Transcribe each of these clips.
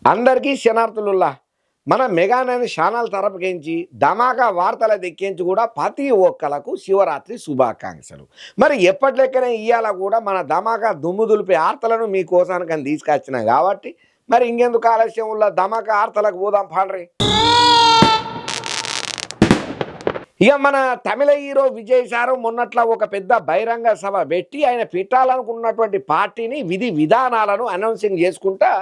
అందరికీ శనార్థులుల్లా మన మెగానని ఛానల్ తరపుకించి ధమాకా వార్తల దెక్కించి కూడా ప్రతి ఒక్కలకు శివరాత్రి శుభాకాంక్షలు. మరి ఎప్పటి లెక్కనే ఇయ్యాల కూడా మన ధమాకా దుమ్ము దులిపే వార్తలను మీకోసానికని తీసుకొచ్చిన కాబట్టి మరి ఇంకెందుకు ఆలస్యం ఉల్ల ధమాకా వార్తలకు పోదాం పాడ్రి. ఇక మన తమిళ హీరో విజయ్ సారు మొన్నట్ల ఒక పెద్ద బహిరంగ సభ పెట్టి ఆయన పెట్టాలనుకున్నటువంటి పార్టీని విధి విధానాలను అనౌన్సింగ్ చేసుకుంటా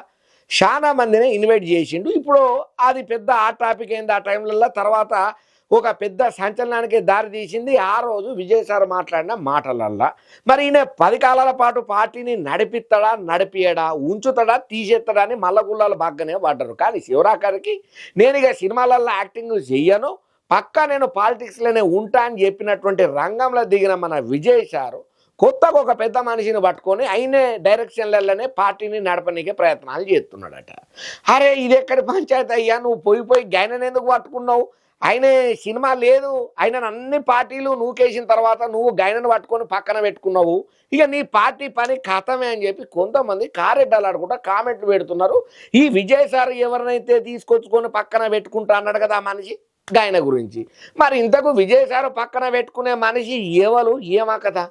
చాలా మందిని ఇన్వైట్ చేసిండు. ఇప్పుడు అది పెద్ద ఆ టాపిక్ అయింది ఆ టైంలలో. తర్వాత ఒక పెద్ద సంచలనానికి దారి తీసింది ఆ రోజు విజయ్ సార్ మాట్లాడిన మాటలల్లా. మరి ఈయన 10 కాలాల పాటు పార్టీని నడిపిస్తాడా నడిపియడా ఉంచుతాడా తీసేస్తాడా అని మల్లగుల్లాలు బాగానే పడ్డారు. కానీ శివరాకరికి నేను ఇక సినిమాలల్లో యాక్టింగ్ చెయ్యను, పక్కా నేను పాలిటిక్స్లోనే ఉంటా అని చెప్పినటువంటి రంగంలో దిగిన మన విజయ్ సారు కొత్తగా ఒక పెద్ద మనిషిని పట్టుకొని ఆయనే డైరెక్షన్లలోనే పార్టీని నడపనీకే ప్రయత్నాలు చేస్తున్నాడట. అరే ఇది ఎక్కడి పంచాయతీ అయ్యా, నువ్వు పోయి గాయనని ఎందుకు పట్టుకున్నావు? ఆయన సినిమా లేదు, ఆయన అన్ని పార్టీలు నూకేసిన తర్వాత నువ్వు గాయనను పట్టుకొని పక్కన పెట్టుకున్నావు, ఇక నీ పార్టీ పని కథమే అని చెప్పి కొంతమంది కారెడ్డాలు ఆడుకుంటా కామెంట్లు పెడుతున్నారు. ఈ విజయ్ సార్ ఎవరినైతే తీసుకొచ్చుకొని పక్కన పెట్టుకుంటా అన్నాడు కదా ఆ మనిషి గాయన గురించి. మరి ఇంతకు విజయ్ సార్ పక్కన పెట్టుకునే మనిషి ఎవరు ఏమా కదా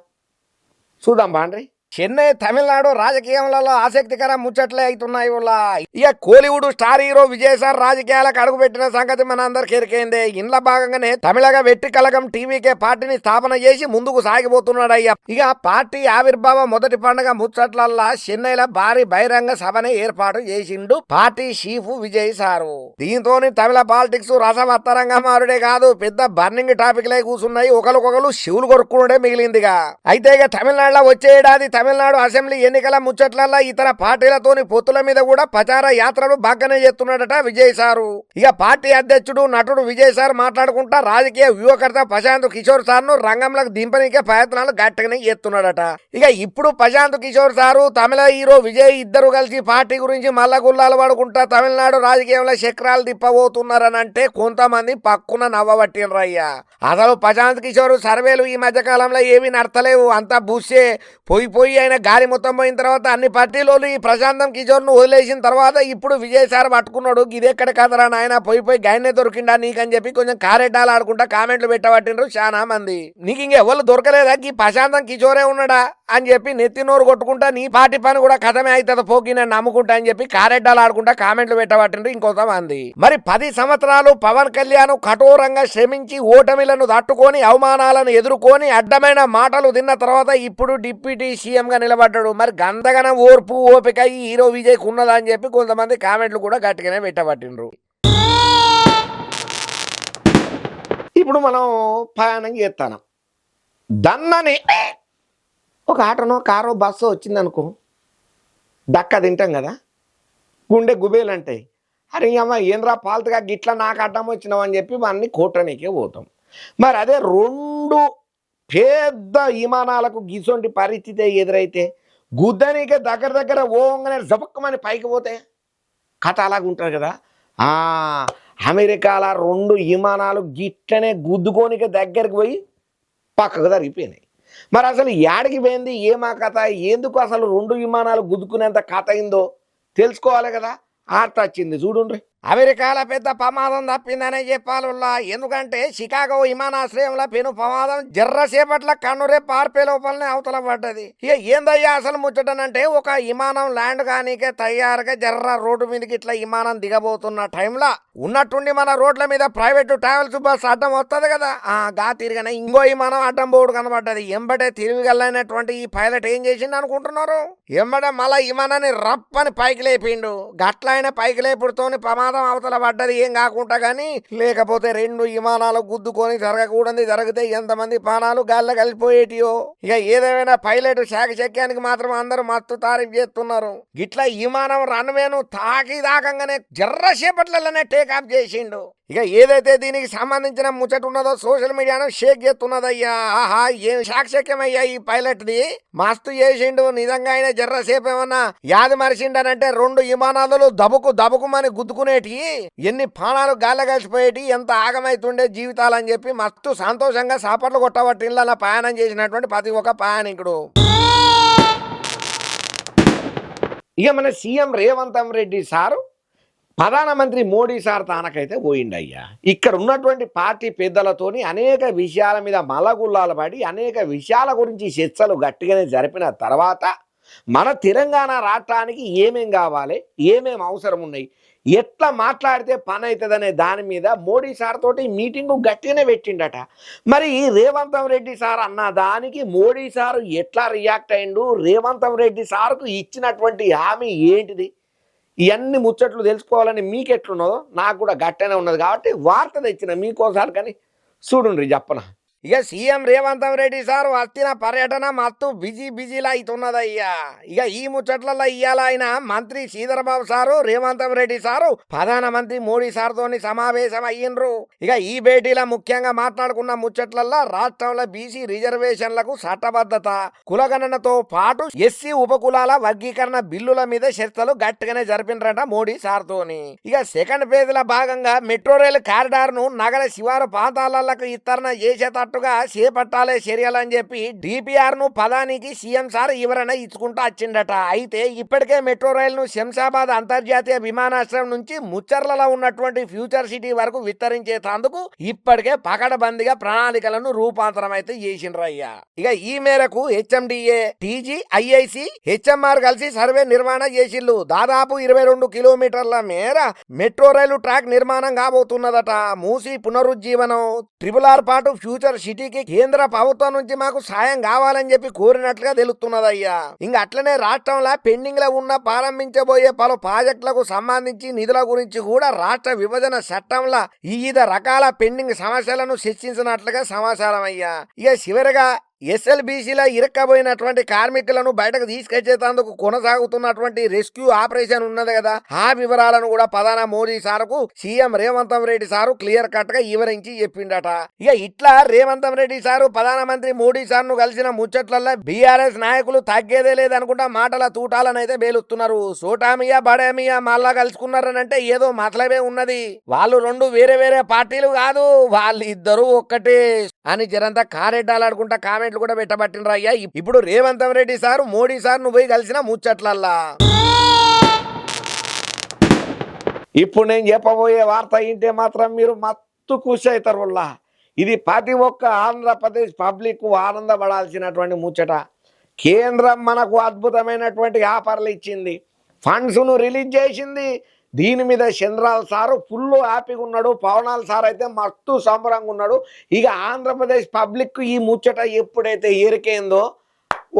చూద్దాం బాండ్రి. చెన్నై తమిళనాడు రాజకీయాలలో ఆసక్తికర ముచ్చట్లే అవుతున్నాయి. ఇక Kollywood star hero Vijay sir రాజకీయాలకు అడుగుపెట్టిన సంగతి మన అందరికి ఎరికైందే. ఇంట్లో భాగంగానే తమిళగా వెట్టి కలగం టీవీకే పార్టీని స్థాపన చేసి ముందుకు సాగిపోతున్నాడు అయ్యా. ఇక పార్టీ ఆవిర్భావ మొదటి పండుగ ముచ్చట్లల్లా చెన్నైలో భారీ బహిరంగ సభని ఏర్పాటు చేసిండు పార్టీ చీఫ్ విజయ్ సారు. దీంతో తమిళ పాలిటిక్స్ రసవత్తరంగా మారుడే కాదు, పెద్ద బర్నింగ్ టాపిక్ లై కూర్చున్నాయి. ఒకరికొకరు శివులు కొరుక్కునే మిగిలిందిగా. అయితే ఇక తమిళనాడులో వచ్చే ఏడాది తమిళనాడు అసెంబ్లీ ఎన్నికల ముచ్చట్లల్లో ఇతర పార్టీలతోని పొత్తుల మీద కూడా ప్రచార యాత్రలు బాగానే చేస్తున్నాడట విజయ్ సారు. ఇక పార్టీ అధ్యక్షుడు నటుడు విజయ్ సార్ మాట్లాడుకుంటా రాజకీయ వ్యూహకర్త ప్రశాంత్ కిషోర్ సార్ ను రంగంలోకి దింపనీకే ప్రయత్నాలు గట్టిగానే చేస్తున్నాడట. ఇక ఇప్పుడు ప్రశాంత్ కిషోర్ సారు తమిళ హీరో విజయ్ ఇద్దరు కలిసి పార్టీ గురించి మల్లగుల్లాలు పడుకుంటా తమిళనాడు రాజకీయంలో చక్రాలు తిప్పబోతున్నారని అంటే కొంతమంది పక్కున నవ్వబట్టినరయ్యా. అసలు ప్రశాంత్ కిషోర్ సర్వేలు ఈ మధ్య కాలంలో ఏమీ నడతలేవు, అంతా బుస్సే. పోయి ఆయన గాలి మొత్తం పోయిన తర్వాత అన్ని పార్టీలోని ఈ ప్రశాంతం కిషోర్ ను వదిలేసిన తర్వాత ఇప్పుడు విజయ్ సార్ పట్టుకున్నాడు. ఇదెక్కడ కదరా నాయన, పోయి గాయనే దొరికిండా నీకని చెప్పి కొంచెం కారెడ్డాలు ఆడుకుంటా కామెంట్లు పెట్టబట్టిండ్రు చాలా మంది. నీకు ఇంకెవరు దొరకలేదా, ఈ ప్రశాంతం కిషోరే ఉన్నాడా అని చెప్పి నెత్తి నోరు కొట్టుకుంటా నీ పార్టీ పని కూడా కథమే అవుతుంది పోకి నేను నమ్ముకుంటా అని చెప్పి కారెడ్డాలు ఆడుకుంటా కామెంట్లు పెట్టబట్టిండ్రు ఇంకొంతమంది. మరి 10 సంవత్సరాలు పవన్ కళ్యాణ్ కఠోరంగా శ్రమించి ఓటమిలను తట్టుకొని అవమానాలను ఎదుర్కొని అడ్డమైన మాటలు తిన్న తర్వాత ఇప్పుడు డిప్యూటీ సీఎం గా నిలబడ్డాడు. మరి గంతగన ఓర్పు ఓపిక ఈ హీరో విజయ్ ఉన్నదా అని చెప్పి కొంతమంది కామెంట్లు కూడా గట్టిగానే పెట్టబట్టిండ్రు. ఇప్పుడు మనం ప్రయాణం చేస్తాం, దన్నని ఒక ఆటోనో కారో బస్సో వచ్చిందనుకో దక్క తింటాం కదా, గుండె గుబేలంటాయి. అరే అమ్మ ఏంద్రా పాల్తుగా గిట్లా నాకు అడ్డం వచ్చినావు అని చెప్పి మనని కోటనీకే పోతాం. మరి అదే 2 పెద్ద విమానాలకు గిసొంటి పరిస్థితి ఎదురైతే గుద్దనీకే దగ్గర ఓంగానే జపక్కమని పైకి పోతే కథ అలాగ ఉంటుంది కదా. అమెరికాల 2 విమానాలు గిట్లనే గుద్దుకోనికే దగ్గరికి పోయి పక్కకు జరిగిపోయినాయి. మరి అసలు యాడికి పోయింది ఏమా కథ, ఎందుకు అసలు 2 విమానాలు గుద్దుకునేంత కథ అయిందో తెలుసుకోవాలి కదా. ఆర్త వచ్చింది చూడుండ్రి. అమెరికాల పెద్ద ప్రమాదం తప్పిందనే చెప్పాలుల్లా. ఎందుకంటే చికాగో విమానాశ్రయంలో పెను ప్రమాదం జర్రసేపట్ల కన్నురే పార్పే లోపలనే అవతల పడ్డది. ఇక ఏందయ్యా అసలు ముచ్చటనంటే ఒక విమానం ల్యాండ్ కానీకే తయారుగా జర్ర రోడ్డు మీదకి ఇట్లా విమానం దిగబోతున్న టైంలో ఉన్నట్టుండి మన రోడ్ల మీద ప్రైవేటు ట్రావెల్స్ బస్ అడ్డం వస్తుంది కదా, గా తిరిగిన ఇంకో విమానం అడ్డం బోర్డు కనబడ్డది. ఎంబటే తిరిగిగలైనటువంటి ఈ పైలట్ ఏం చేసిండు అనుకుంటున్నారు, ఎంబడే మళ్ళా విమానాన్ని రప్పని పైకి లేపిండు. గట్లైన పైకి లేపుడుతోని ప్రమాదం అవతల పడ్డది ఏం కాకుండా. కానీ లేకపోతే 2 విమానాలు గుద్దుకొని జరగకూడదు జరిగితే ఎంతమంది ప్రాణాలు గాల్లో కలిసిపోయేటియో. ఇక ఏదేమైనా పైలట్ శాఖశక్యానికి మాత్రం అందరూ మస్తు తారీఫ్ చేస్తున్నారు. గిట్లా విమానం రన్వేను తాకి దాకంగానే జర్రసేపట్లనే టేకాఫ్ చేసిండు. ఇక ఏదైతే దీనికి సంబంధించిన ముచ్చట ఉన్నదో సోషల్ మీడియాను షేక్ చేస్తున్నదయ్యా. ఆహా ఏం శాఖశక్యమయ్యా ఈ పైలట్ది, మస్తు చేసిండు నిజంగా. ఆయన జర్రసేపు ఏమన్నా యాది మరిచిండనంటే 2 విమానాలు దబుకుమని గుద్దుకునేటి ఎన్ని ప్రాణాలు గాల్ల కలిసిపోయేటి, ఎంత ఆగమైతుండే జీవితాలని చెప్పి మస్తు సంతోషంగా సాపట్లు కొట్టబట్టి ఇళ్ళ ప్రయాణం చేసినటువంటి ప్రతి ఒక్క ప్రయాణికుడు. ఇక మన సీఎం రేవంత్ రెడ్డి సారు ప్రధానమంత్రి మోడీ సార్ తానకైతే పోయిండయ్యా. ఇక్కడ ఉన్నటువంటి పార్టీ పెద్దలతోని అనేక విషయాల మీద మల్లగుల్లాలు పడి అనేక విషయాల గురించి చర్చలు గట్టిగానే జరిపిన తర్వాత మన తెలంగాణ రాష్ట్రానికి ఏమేం కావాలి, ఏమేం అవసరం ఉన్నాయి, ఎట్లా మాట్లాడితే పని అవుతుందనే దాని మీద మోడీ సార్ తోటి మీటింగు గట్టిగానే పెట్టిండట. మరి రేవంత్ రెడ్డి సార్ అన్న దానికి మోడీ సారు ఎట్లా రియాక్ట్ అయిండు, రేవంత్ రెడ్డి సార్కు ఇచ్చినటువంటి హామీ ఏంటిది, ఇవన్నీ ముచ్చట్లు తెలుసుకోవాలని మీకెట్లున్నదో నాకు కూడా గట్టనే ఉన్నది కాబట్టి వార్త తెచ్చిన మీకోసారి. కానీ చూడుండ్రి చెప్పన. ఇక సీఎం రేవంత్ రెడ్డి సార్ వచ్చిన పర్యటన మత్తు బిజీలా అవుతున్నదయ్యా. ఇక ఈ ముచ్చట్లలో ఇయ్యాల ఆయన మంత్రి శ్రీధరబాబు సారు రేవంత్ రెడ్డి సారు ప్రధానమంత్రి మోడీ సార్తోని సమావేశం అయ్యిండ్రు. ఇక ఈ భేటీలో ముఖ్యంగా మాట్లాడుకున్న ముచ్చట్లల్లో రాష్ట్రంలో బీసీ రిజర్వేషన్లకు చట్టబద్ధత, కులగణనతో పాటు ఎస్సీ ఉపకులాల వర్గీకరణ బిల్లుల మీద చర్చలు గట్టిగానే జరిపినరట మోడీ సార్తోని. ఇక సెకండ్ ఫేజ్ లో భాగంగా మెట్రో రైలు కారిడార్ ను నగర శివారు ప్రాంతాలకు విస్తరణ చేసేటట్టు చేపట్టాలే చర్యలని చెప్పి డిపిఆర్ ను పదానికి సీఎం సార్ వివరణ ఇచ్చుకుంటూ వచ్చిండట. అయితే ఇప్పటికే మెట్రో రైలును శంషాబాద్ అంతర్జాతీయ విమానాశ్రయం నుంచి ముచ్చర్లలో ఉన్నటువంటి ఫ్యూచర్ సిటీ వరకు విస్తరించేందుకు ఇప్పటికే పకడ్బందీగా ప్రణాళికలను రూపాంతరం అయితే చేసిండ్రయ్యా. ఇక ఈ మేరకు హెచ్ఎండిఏ, టీజీ, ఐఐసి, హెచ్ఎంఆర్ కలిసి సర్వే నిర్వహణ చేసిల్లు. దాదాపు 22 కిలోమీటర్ల మేర మెట్రో రైలు ట్రాక్ నిర్మాణం కాబోతున్నదట. మూసి పునరుజ్జీవనం, ట్రిపుల్ పాటు ఫ్యూచర్ సిటీకి కేంద్ర ప్రభుత్వం నుంచి మాకు సాయం కావాలని చెప్పి కోరినట్లుగా తెలుస్తున్నదయ్యా. ఇంకా అట్లనే రాష్ట్రంలో పెండింగ్ లో ఉన్న ప్రారంభించబోయే పలు ప్రాజెక్టులకు సంబంధించి నిధుల గురించి కూడా రాష్ట్ర విభజన చట్టంలో వివిధ రకాల పెండింగ్ సమస్యలను చర్చించినట్లుగా సమాచారం అయ్యా. ఇక చివరిగా ఎస్ఎల్బీసీలో ఇరక్కబోయినటువంటి కార్మికులను బయటకు తీసుకొచ్చేందుకు కొనసాగుతున్నటువంటి రెస్క్యూ ఆపరేషన్ ఉన్నది కదా, ఆ వివరాలను కూడా ప్రధాన మోడీ సార్కు CM Revanth Reddy sir clear cut గా వివరించి చెప్పిండట. ఇక ఇట్లా రేవంత్ రెడ్డి సారు ప్రధానమంత్రి మోడీ సార్ ను కలిసిన ముచ్చట్లలో బీఆర్ఎస్ నాయకులు తగ్గేదే లేదనుకుంటా మాటల తూటాలనైతే వేలుస్తున్నారు. సోటామియా బడామియా మళ్ళా కలుసుకున్నారనంటే ఏదో మతలబే ఉన్నది. వాళ్ళు రెండు వేరే వేరే పార్టీలు కాదు, వాళ్ళు ఇద్దరు ఒక్కటే అని జరంతా కారెడ్డాలాడుకుంటా కామెంట్ కూడా పెట్టబట్టినరా అయ్యా. ఇప్పుడు రేవంత్ రెడ్డి సారు మోడీ సార్ ను పోయి కలిసిన ముచ్చట్లల్లా. ఇప్పుడు నేను చెప్పబోయే వార్త ఇంటే మాత్రం మీరు మత్తు ఖుషి అవుతారు వల్ల. ఇది ప్రతి ఒక్క ఆంధ్రప్రదేశ్ పబ్లిక్ ఆనందపడాల్సినటువంటి ముచ్చట. కేంద్రం మనకు అద్భుతమైనటువంటి ఆఫర్లు ఇచ్చింది, ఫండ్స్ ను రిలీజ్ చేసింది. దీని మీద చంద్రాల సారు ఫుల్ హ్యాపీగా ఉన్నాడు, పవనాల సార్ అయితే మస్తు సంబరంగా ఉన్నాడు. ఇక ఆంధ్రప్రదేశ్ పబ్లిక్ ఈ ముచ్చట ఎప్పుడైతే ఎరికేందో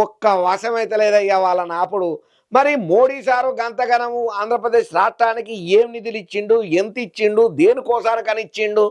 ఒక్క వశం అయితే లేదయ్యా వాళ్ళని అప్పుడు. మరి మోడీ సారు గంతగనము ఆంధ్రప్రదేశ్ రాష్ట్రానికి ఏం నిధులు ఇచ్చిండు, ఎంత ఇచ్చిండు, దేనికోసానికని ఇచ్చిండు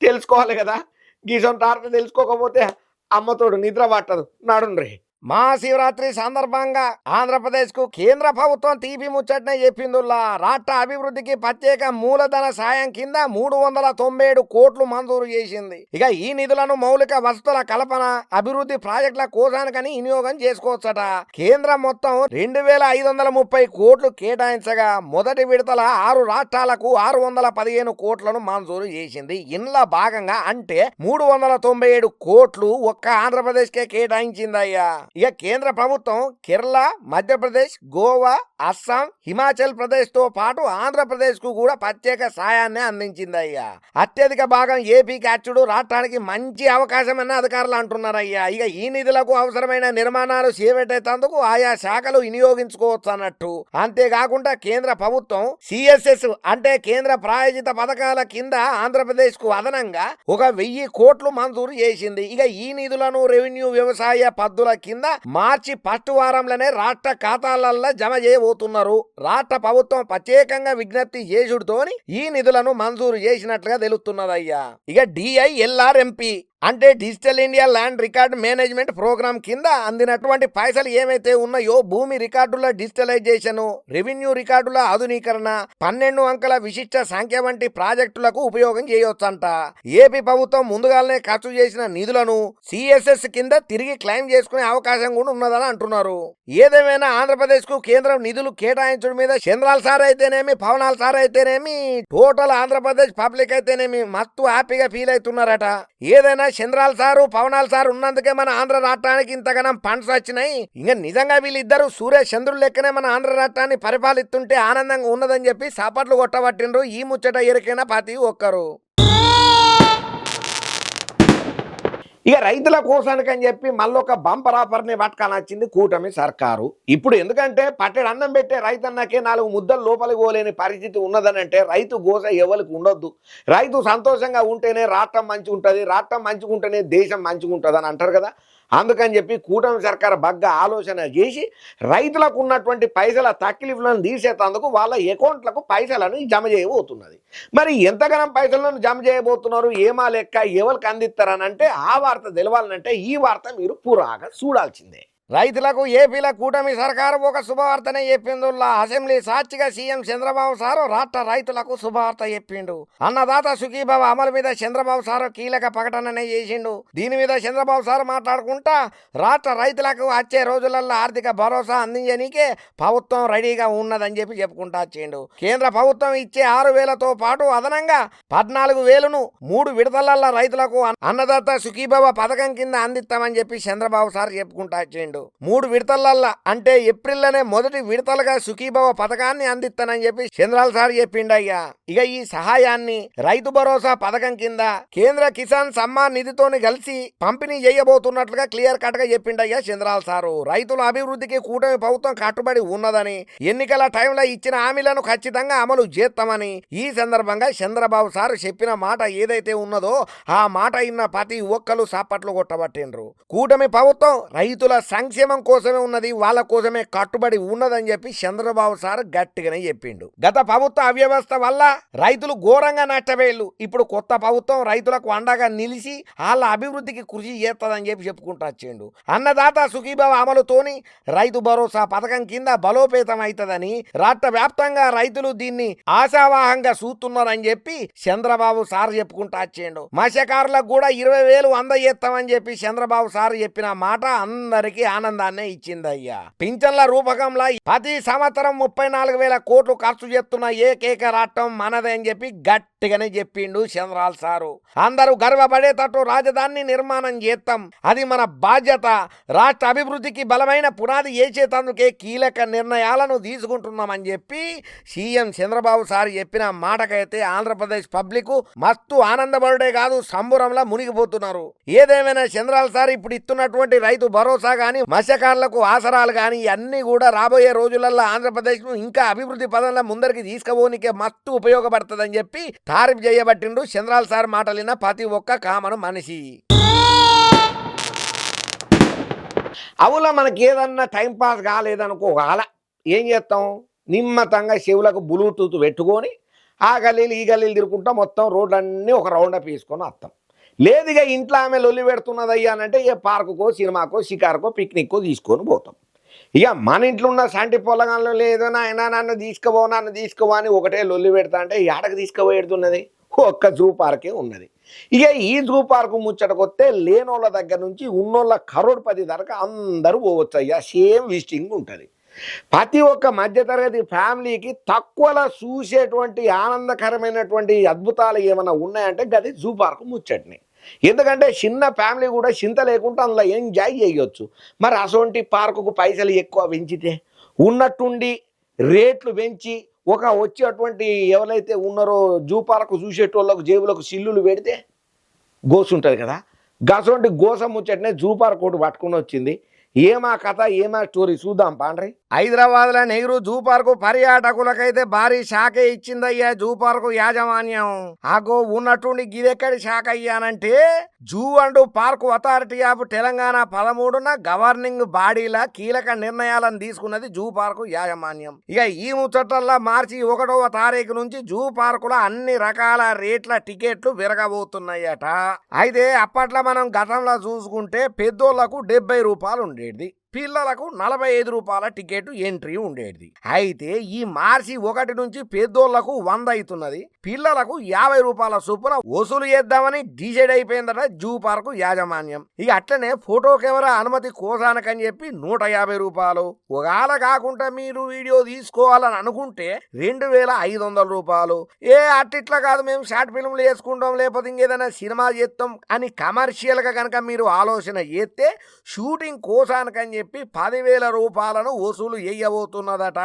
తెలుసుకోవాలి కదా. గీసొంత అర్థం తెలుసుకోకపోతే అమ్మతోడు నిద్ర పట్టదు. నడుండ్రి. మహాశివరాత్రి సందర్భంగా ఆంధ్రప్రదేశ్ కు కేంద్ర ప్రభుత్వం తీపి ముచ్చటనే చెప్పిందుల్లా. రాష్ట్ర అభివృద్ధికి ప్రత్యేక మూలధన సాయం కింద 397 కోట్లు మంజూరు చేసింది. ఇక ఈ నిధులను మౌలిక వసతుల కల్పన, అభివృద్ధి ప్రాజెక్టుల కోసానికని వినియోగం చేసుకోవచ్చట. కేంద్రం మొత్తం 2530 కోట్లు కేటాయించగా మొదటి విడతల 6 రాష్ట్రాలకు 615 కోట్లను మంజూరు చేసింది. ఇందులో భాగంగా అంటే 397 కోట్లు ఒక్క ఆంధ్రప్రదేశ్ కే కేటాయించిందయ్యా. ఇక కేంద్ర ప్రభుత్వం కేరళ, మధ్యప్రదేశ్, గోవా, అస్సాం, హిమాచల్ ప్రదేశ్ తో పాటు ఆంధ్రప్రదేశ్ కు కూడా ప్రత్యేక సాయాన్ని అందించిందయ్యా. అత్యధిక భాగం ఏపీకి అచ్చుడు రాష్ట్రానికి మంచి అవకాశం అని అధికారులు అంటున్నారయ్యా. ఇక ఈ నిధులకు అవసరమైన నిర్మాణాలు చేపట్టేందుకు ఆయా శాఖలు వినియోగించుకోవచ్చు అన్నట్టు. అంతేకాకుండా కేంద్ర ప్రభుత్వం సిఎస్ఎస్ అంటే కేంద్ర ప్రాయోజిత పథకాల కింద ఆంధ్రప్రదేశ్ కు అదనంగా 1000 కోట్లు మంజూరు చేసింది. ఇక ఈ నిధులను రెవెన్యూ వ్యవసాయ పద్ధతుల కింద మార్చి 1వ వారంలోనే రాష్ట్ర ఖాతాలలో జమ చేయబోతున్నారు. రాష్ట్ర ప్రభుత్వం ప్రత్యేకంగా విజ్ఞప్తి చేసుడుతోని ఈ నిధులను మంజూరు చేసినట్లుగా తెలుస్తున్నదయ్యా. ఇక డిఐఎల్ఆర్ఎంపీ అంటే digital India land record management programme కింద అందినటువంటి పైసలు ఏమైతే ఉన్నాయో భూమి రికార్డుల డిజిటలైజేషన్, రెవెన్యూ రికార్డుల ఆధునీకరణ, 12 అంకెల విశిష్ట సంఖ్య వంటి ప్రాజెక్టులకు ఉపయోగం చేయవచ్చంట. ఏపీ ప్రభుత్వం ముందుగానే ఖర్చు చేసిన నిధులను సిఎస్ఎస్ కింద తిరిగి క్లెయిమ్ చేసుకునే అవకాశం కూడా ఉన్నదని అంటున్నారు. ఏదేమైనా ఆంధ్రప్రదేశ్ కు కేంద్రం నిధులు కేటాయించడం మీద చంద్రాల సార్ అయితేనేమి, పవనాల సార్ అయితేనేమి, టోటల్ ఆంధ్రప్రదేశ్ పబ్లిక్ అయితేనేమి మస్తు హ్యాపీగా ఫీల్ అవుతున్నారట. ఏదైనా చంద్రాల్ సారు పవనాల్ సార్ ఉన్నందుకే మన ఆంధ్ర రాష్ట్రానికి ఇంతగానం ఫండ్స్ వచ్చినాయి. ఇంకా నిజంగా వీళ్ళిద్దరు సూర్య చంద్రులు లెక్కనే మన ఆంధ్ర రాష్ట్రాన్ని పరిపాలిస్తుంటే ఆనందంగా ఉన్నదని చెప్పి సాపట్లు కొట్టబట్టిండ్రు ఈ ముచ్చట ఎరికైన ప్రతి ఒక్కరు. ఇక రైతుల కోసానికని చెప్పి మళ్ళొక బంపర్ ఆఫర్ని పట్టుకానొచ్చింది కూటమి సర్కారు. ఇప్పుడు ఎందుకంటే పట్టెడు అన్నం పెట్టే రైతన్నకే 4 ముద్దలు లోపలికి పోలేని పరిస్థితి ఉన్నదనంటే రైతు గోస ఎవరికి ఉండొద్దు. రైతు సంతోషంగా ఉంటేనే రాష్ట్రం మంచిగా ఉంటుంది, రాష్ట్రం మంచిగా ఉంటేనే దేశం మంచిగా ఉంటుంది అని అంటారు కదా. అందుకని చెప్పి కూటమి సర్కారు బగ్గా ఆలోచన చేసి రైతులకు ఉన్నటువంటి పైసల తక్లీఫ్లను తీసేటందుకు వాళ్ళ అకౌంట్లకు పైసలను జమ చేయబోతున్నది. మరి ఎంతగానం పైసలను జమ చేయబోతున్నారు, ఏమా లెక్క, ఎవరికి అందిస్తారనంటే ఆ వార్త తెలవాలంటే ఈ వార్త మీరు పురాగా చూడాల్సిందే. రైతులకు ఏపీల కూటమి సర్కారు ఒక శుభవార్తనే చెప్పిందుల్లా. అసెంబ్లీ సాక్షిగా సీఎం చంద్రబాబు సారు రాష్ట్ర రైతులకు శుభవార్త చెప్పిండు. అన్నదాత సుఖీభావ అమలు మీద చంద్రబాబు సారు కీలక ప్రకటననే చేసిండు. దీని మీద చంద్రబాబు సారు మాట్లాడుకుంటా రాష్ట్ర రైతులకు వచ్చే రోజులలో ఆర్థిక భరోసా అందించనీకే ప్రభుత్వం రెడీగా ఉన్నదని చెప్పి చెప్పుకుంటా వచ్చిండు. కేంద్ర ప్రభుత్వం ఇచ్చే 6,000తో పాటు అదనంగా 14,000ను 3 విడతలల్లో రైతులకు అన్నదాత సుఖీభావ పథకం కింద అందిస్తామని చెప్పి చంద్రబాబు సారు చెప్పుకుంటా వచ్చిండు. 3 విడతలల్లా అంటే ఏప్రిల్లోనే మొదటి విడతలుగా సుఖీభవ పథకాన్ని అందిస్తానని చెప్పి చంద్రాల్ సార్ చెప్పిండయ్యా. ఇక ఈ సహాయాన్ని రైతు భరోసా పథకం కింద కేంద్ర కిసాన్ సమ్మాన్ నిధితోని కలిసి పంపిణీ చేయబోతున్నట్లుగా క్లియర్ కట్ గా చెప్పిండయ్యా చంద్రాల్ సారు. రైతుల అభివృద్ధికి కూటమి ప్రభుత్వం కట్టుబడి ఉన్నదని, ఎన్నికల టైంలో ఇచ్చిన హామీలను ఖచ్చితంగా అమలు చేస్తామని ఈ సందర్భంగా చంద్రబాబు సారు చెప్పిన మాట ఏదైతే ఉన్నదో ఆ మాట ఇన్న ప్రతి ఒక్కరు సాపట్లు కొట్టబట్టిండ్రు. కూటమి ప్రభుత్వం రైతుల సంక్షేమం కోసమే ఉన్నది, వాళ్ళ కోసమే కట్టుబడి ఉన్నదని చెప్పి చంద్రబాబు సార్ గట్టిగానే చెప్పిండు. గత ప్రభుత్వ అవ్యవస్థ వల్ల రైతులు ఘోరంగా నష్టపోయారు. ఇప్పుడు కొత్త ప్రభుత్వం రైతులకు అండగా నిలిచి వాళ్ళ అభివృద్ధికి కృషి చేస్తుందని చెప్పి చెప్పుకుంటూ వచ్చిండు. అన్నదాత సుఖీభావ అమలుతోని రైతు భరోసా పథకం కింద బలోపేతం అవుతుందని, రాష్ట్ర వ్యాప్తంగా రైతులు దీన్ని ఆశావాహంగా చూస్తున్నారని చెప్పి చంద్రబాబు సార్ చెప్పుకుంటూ వచ్చిండు. మత్స్యకారులకు కూడా 20,000 అందజేస్తామని చెప్పి చంద్రబాబు సార్ చెప్పిన మాట అందరికీ ఆనందాన్ని ఇచ్చిందయ్యా. పింఛన్ల రూపకంలో ప్రతి సంవత్సరం 34,000 కోట్లు ఖర్చు చేస్తున్న ఏకైక రాష్ట్రం మనదే అని చెప్పి గట్టిగానే చెప్పిండు చంద్రాల్ సారు. అందరూ గర్వపడేటట్టు రాజధాని నిర్మాణం చేస్తాం, అది మన బాధ్యత. రాష్ట్ర అభివృద్ధికి బలమైన పునాది వేసేటందుకే కీలక నిర్ణయాలను తీసుకుంటున్నామని చెప్పి సీఎం చంద్రబాబు సార్ చెప్పిన మాటకైతే ఆంధ్రప్రదేశ్ పబ్లిక్ మస్తు ఆనందపడే కాదు, సంబురంలా మునిగిపోతున్నారు. ఏదేమైనా చంద్రాల్ సార్ ఇప్పుడు ఇస్తున్నటువంటి రైతు భరోసా గాని, మత్స్యకారులకు ఆసరాలు గాని అన్ని కూడా రాబోయే రోజులలో ఆంధ్రప్రదేశ్ ను ఇంకా అభివృద్ధి పదంలో ముందరికి తీసుకుపోనికే మస్తు ఉపయోగపడుతుందని చెప్పి తారీఫ్ చేయబట్టిండు చంద్రాల్ సార్ మాటలిన ప్రతి ఒక్క కామను మనిషి. అవులా మనకి ఏదన్నా టైం పాస్ కాలేదనుకో, అలా ఏం చేస్తాం, నిమ్మతంగా చెవులకు బ్లూటూత్ పెట్టుకొని ఆ గల్లీలు ఈ గల్లీలు తిరుగుకుంటా మొత్తం రోడ్లన్నీ ఒక రౌండప్ వేసుకొని వస్తాం. లేదుగా ఇంట్లో ఆమె లొల్లి పెడుతున్నదయ్యా అనంటే ఏ పార్కుకో సినిమాకో షికారుకో పిక్నిక్కో తీసుకొని పోతాం. ఇక మన ఇంట్లో ఉన్న సంటి పొలగాల్లో లేదో నాయన నన్ను తీసుకోవో అని ఒకటే లొల్లి పెడతా అంటే ఏడకు తీసుకుపోయేడుతున్నది, ఒక్క జూ పార్కే ఉన్నది. ఇక ఈ జూ పార్కు ముచ్చటకొస్తే లేనోళ్ళ దగ్గర నుంచి ఉన్నోళ్ళ కరోడ్పతి దాకా అందరూ పోవచ్చు అయ్యా. సేమ్ విజిటింగ్ ఉంటుంది. ప్రతి ఒక్క మధ్యతరగతి ఫ్యామిలీకి తక్కువలో చూసేటువంటి ఆనందకరమైనటువంటి అద్భుతాలు ఏమైనా ఉన్నాయంటే గది జూ పార్కు ముచ్చట్ని. ఎందుకంటే చిన్న ఫ్యామిలీ కూడా చింత లేకుండా అందులో ఎంజాయ్ చేయొచ్చు. మరి అసొంటి పార్కుకు పైసలు ఎక్కువ పెంచితే ఉన్నట్టుండి రేట్లు పెంచి వచ్చేటువంటి ఎవరైతే ఉన్నారో జూ పార్కు చూసేటోళ్ళకు జేబులకు సిల్లులు పెడితే గోసుంటుంది కదా. గసొంటి గోస ముచ్చటనే జూ పార్క్ ఒకటి పట్టుకుని వచ్చింది. ఏమా కథ, ఏమా స్టోరీ చూద్దాం పాండ్రి. హైదరాబాద్లో నెహ్రూ జూ పార్కు పర్యాటకులకైతే భారీ శాఖ ఇచ్చిందయ్యా జూ పార్కు యాజమాన్యం. ఆగో ఉన్నట్టుండి గిదెక్కడి శాఖ అయ్యానంటే zoo and park authority of Telangana 13న గవర్నింగ్ బాడీల కీలక నిర్ణయాలను తీసుకున్నది జూ పార్కు యాజమాన్యం. ఇక ఈ ముచ్చట్లల్లో మార్చి 1వ తారీఖు నుంచి జూ పార్కుల అన్ని రకాల రేట్ల టికెట్లు విరగబోతున్నాయట. అయితే అప్పట్లో మనం గతంలో చూసుకుంటే పెద్దోళ్లకు 70 రూపాయలు ఉండేది, పిల్లలకు 45 రూపాయల టికెట్ ఎంట్రీ ఉండేది. అయితే ఈ మార్చి 1 నుంచి పెద్దోళ్లకు 100 అవుతున్నది, పిల్లలకు 50 రూపాయల చొప్పున వసూలు చేద్దామని డిసైడ్ అయిపోయిందట జూ పార్కు యాజమాన్యం. ఇక అట్లనే ఫోటో కెమెరా అనుమతి కోసానకని చెప్పి 150 రూపాయలు, ఒకవేళ కాకుండా మీరు వీడియో తీసుకోవాలని అనుకుంటే 2500 రూపాయలు. అట్టిట్లా కాదు, మేము షార్ట్ ఫిల్మ్లు వేసుకుంటాం లేకపోతే ఇంకేదైనా సినిమా చేస్తాం అని కమర్షియల్ గా కనుక మీరు ఆలోచన చేస్తే షూటింగ్ కోసానికని చెప్పి 10,000 రూపాయలను వసూలు చేయబోతున్నదట.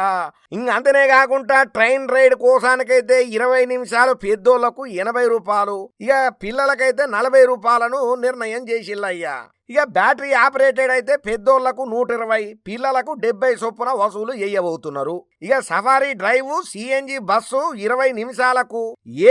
అంతనే కాకుండా ట్రైన్ రైడ్ కోసానికైతే 20 నిమిషాలు పెద్దోళ్లకు 80 రూపాయలు, ఇక పిల్లలకైతే 40 రూపాయలను నిర్ణయం చేసిల్లయ్యా. ఇక బ్యాటరీ ఆపరేటెడ్ అయితే పెద్దోళ్లకు 120, పిల్లలకు 70 చొప్పున వసూలు చేయబోతున్నారు. ఇక సఫారీ డ్రైవ్ సిఎన్జి బస్సు 20 నిమిషాలకు,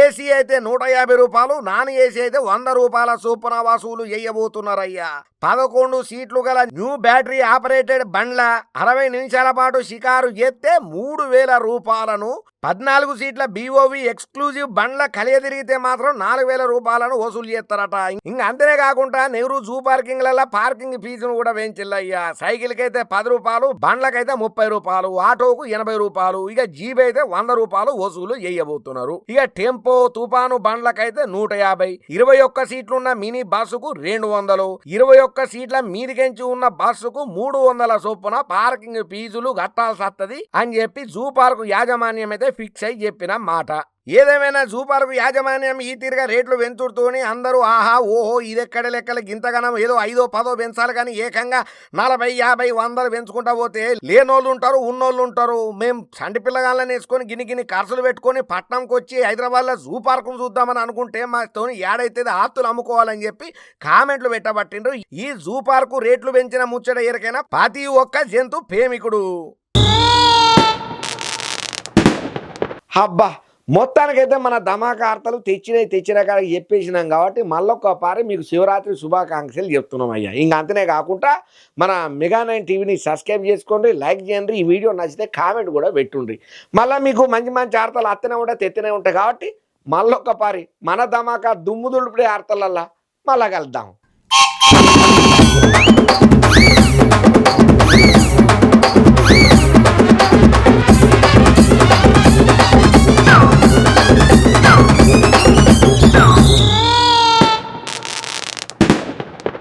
ఏసీ అయితే 150 రూపాయలు, నాన్ ఏసీ అయితే 100 రూపాయల చొప్పున వసూలు చేయబోతున్నారయ్యా. 11 సీట్లు గల న్యూ బ్యాటరీ ఆపరేటెడ్ బండ్ల 60 నిమిషాల పాటు షికారు చేస్తే 3000 రూపాయలను, 14 సీట్ల బీఓవి ఎక్స్క్లూజివ్ బండ్ల కలియ తిరిగితే మాత్రం 4000 రూపాయలను వసూలు చేస్తారట. అంతనే కాకుండా నెహ్రూ జూ పార్కింగ్ పార్కింగ్ ఫీజును కూడా పెంచిల్లయ్యా. సైకిల్ కైతే 10 రూపాయలు, బండ్లకైతే 30 రూపాయలు, ఆటోకు 80 రూపాయలు, ఇక జీప్ అయితే 100 రూపాయలు వసూలు చేయబోతున్నారు. ఇక టెంపో తుఫాను బండ్లకైతే 150, 21 సీట్లున్న మినీ బస్సుకు 200, 21 సీట్ల మీదికెంచి ఉన్న బస్సుకు 300 చొప్పున పార్కింగ్ ఫీజులు కట్టాల్సి వస్తుంది అని చెప్పి జూ పార్కు యాజమాన్యం అయితే ఫిక్స్ అయి చెప్పిన మాట. ఏదేమైనా జూ పార్కు యాజమాన్యం ఈ తీరుగా రేట్లు పెంచుతూనే అందరూ ఆహా ఓహో ఇదెక్కడ లెక్కలు గింతగనం ఏదో 5-10 పెంచాలి కానీ ఏకంగా 40, 50, 100 పెంచుకుంటా పోతే లేనోళ్ళు ఉంటారు, ఉన్నోళ్ళు ఉంటారు. మేము సంటి పిల్లగాళ్ళని వేసుకొని గిన్ని ఖర్చులు పెట్టుకొని పట్నంకి వచ్చి హైదరాబాద్లో జూ పార్కును చూద్దామని అనుకుంటే మాతో ఏడైతే ఆస్తులు అమ్ముకోవాలని చెప్పి కామెంట్లు పెట్టబట్టిండ్రు. ఈ జూ పార్కు రేట్లు పెంచిన ముచ్చట ఎరకైనా ప్రతి ఒక్క జంతు ప్రేమికుడు. అబ్బా, మొత్తానికైతే మన ధమాకార్తలు తెచ్చిన కాడికి చెప్పేసినాం కాబట్టి మళ్ళొక్కపారి మీకు శివరాత్రి శుభాకాంక్షలు చెప్తున్నాం అయ్యా. అంతనే కాకుండా మన మెగా9 టీవీని సబ్స్క్రైబ్ చేసుకోండి, లైక్ చేయండి, ఈ వీడియో నచ్చితే కామెంట్ కూడా పెట్టుండ్రి. మళ్ళీ మీకు మంచి ఆర్తలు అత్తనే ఉంటాయి, తెత్తనే ఉంటాయి కాబట్టి మళ్ళొక్కపారి మన ధమాకా దుమ్ము దులుపుడే ఆర్తలల్లా మళ్ళా కలుద్దాం.